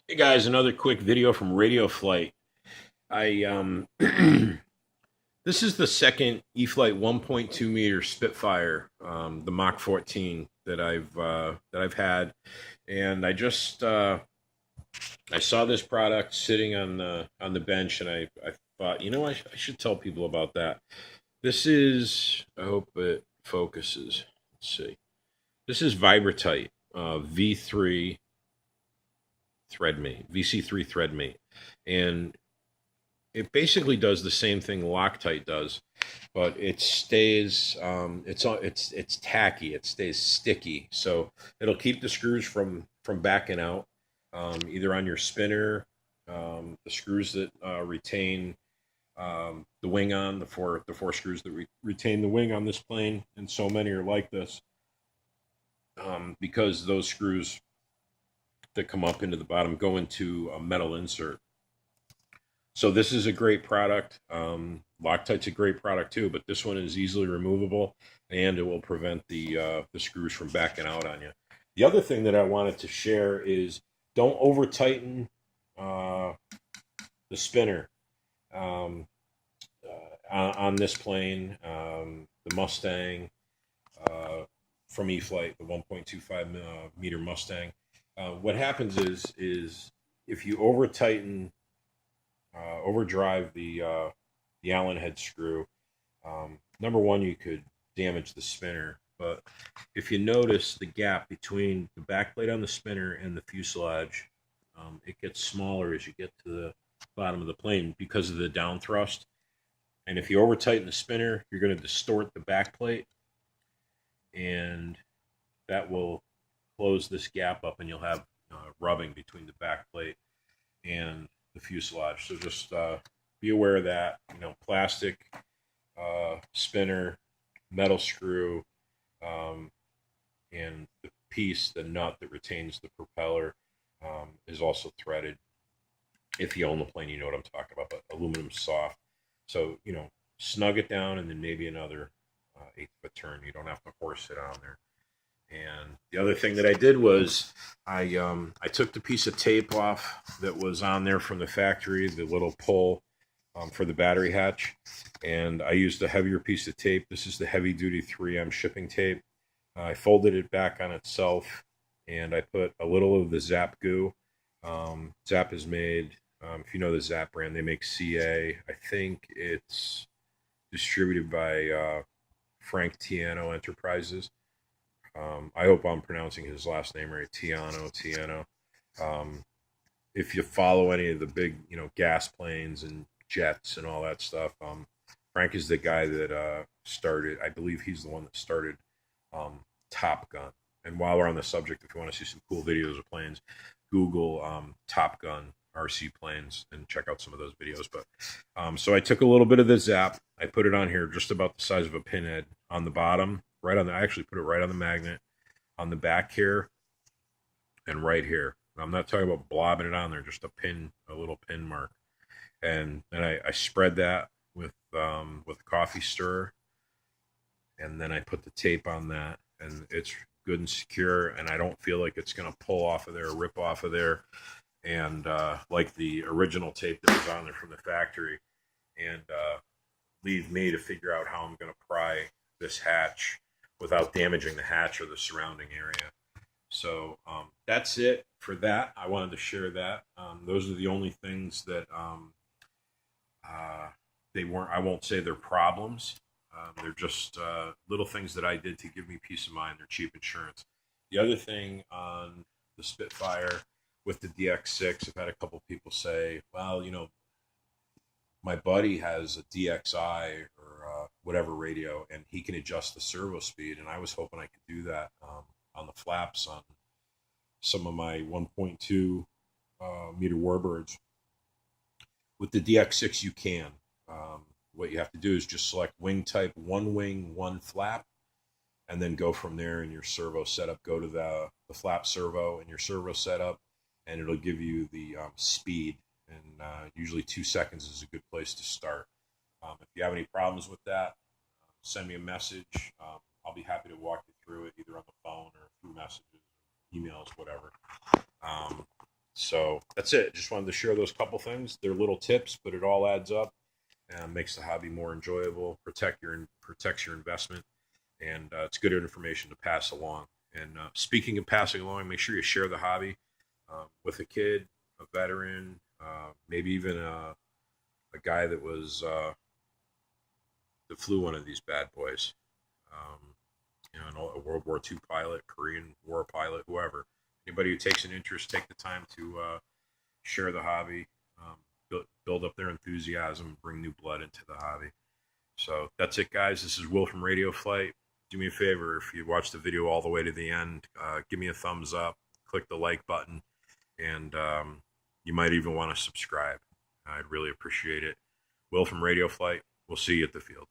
Hey guys, another quick video from Radio Flight. I This is the second E-Flight 1.2 meter Spitfire, the Mach 14 that I've had, and I saw this product sitting on the bench, and I thought, I should tell people about that. This is, I hope it focuses. Let's see. This is Vibratite V3 thread mate, VC3 thread mate, and it basically does the same thing Loctite does, but it stays it's tacky. It stays sticky, so it'll keep the screws from backing out, either on your spinner, the screws that retain the wing on the four screws that retain the wing on this plane, and so many are like this, because those screws that come up into the bottom go into a metal insert. So this is a great product. Loctite's a great product too, but this one is easily removable, and it will prevent the screws from backing out on you. The other thing that I wanted to share is don't over tighten the spinner on this plane. The Mustang from E-Flight, the 1.25 meter Mustang. What happens is if you over tighten, overdrive the Allen head screw, number one, you could damage the spinner. But if you notice the gap between the backplate on the spinner and the fuselage, it gets smaller as you get to the bottom of the plane because of the down thrust. And if you over tighten the spinner, you're going to distort the backplate, and that will close this gap up, and you'll have rubbing between the backplate and the fuselage. So just be aware of that. Plastic spinner, metal screw, and the nut that retains the propeller, is also threaded. If you own the plane, you know what I'm talking about. But aluminum's soft, so snug it down, and then maybe another eighth of a turn. You don't have to horse it on there. And the other thing that I did was I took the piece of tape off that was on there from the factory, the little pull for the battery hatch, and I used a heavier piece of tape. This is the heavy duty 3M shipping tape. I folded it back on itself, and I put a little of the Zap goo. Zap is made, if you know the Zap brand, they make CA. I think it's distributed by Frank Tiano Enterprises. I hope I'm pronouncing his last name right, Tiano. Um, if you follow any of the big, gas planes and jets and all that stuff, Frank is the guy that started. I believe he's the one that started Top Gun. And while we're on the subject, if you want to see some cool videos of planes, Google Top Gun RC planes and check out some of those videos. But so I took a little bit of the Zap, I put it on here just about the size of a pinhead on the bottom, I actually put it right on the magnet on the back here and right here. I'm not talking about blobbing it on there, just a little pin mark. And then I spread that with a coffee stirrer, and then I put the tape on that, and it's good and secure, and I don't feel like it's going to pull off of there or rip off of there, and like the original tape that was on there from the factory, and leave me to figure out how I'm going to pry this hatch without damaging the hatch or the surrounding area. So that's it for that. I wanted to share that. Those are the only things that they weren't. I won't say they're problems. They're just little things that I did to give me peace of mind. They're cheap insurance. The other thing on the Spitfire with the DX6, I've had a couple people say, well, my buddy has a DXI or whatever radio, and he can adjust the servo speed, and I was hoping I could do that on the flaps on some of my 1.2 meter warbirds. With the DX6, you can. What you have to do is just select wing type, one wing, one flap, and then go from there in your servo setup. Go to the flap servo in your servo setup, and it'll give you the speed. And usually 2 seconds is a good place to start. If you have any problems with that, send me a message. I'll be happy to walk you through it, either on the phone or through messages, emails, whatever. So that's it. Just wanted to share those couple things. They're little tips, but it all adds up and makes the hobby more enjoyable. Protects your investment, and it's good information to pass along. And speaking of passing along, make sure you share the hobby with a kid, a veteran, maybe even a guy that was that flew one of these bad boys. Um, a World War II pilot, Korean War pilot, whoever. Anybody who takes an interest, take the time to share the hobby, build up their enthusiasm, bring new blood into the hobby. So that's it, guys. This is Will from Radio Flight. Do me a favor, if you watch the video all the way to the end, give me a thumbs up, click the like button, and you might even want to subscribe. I'd really appreciate it. Will from Radio Flight. We'll see you at the field.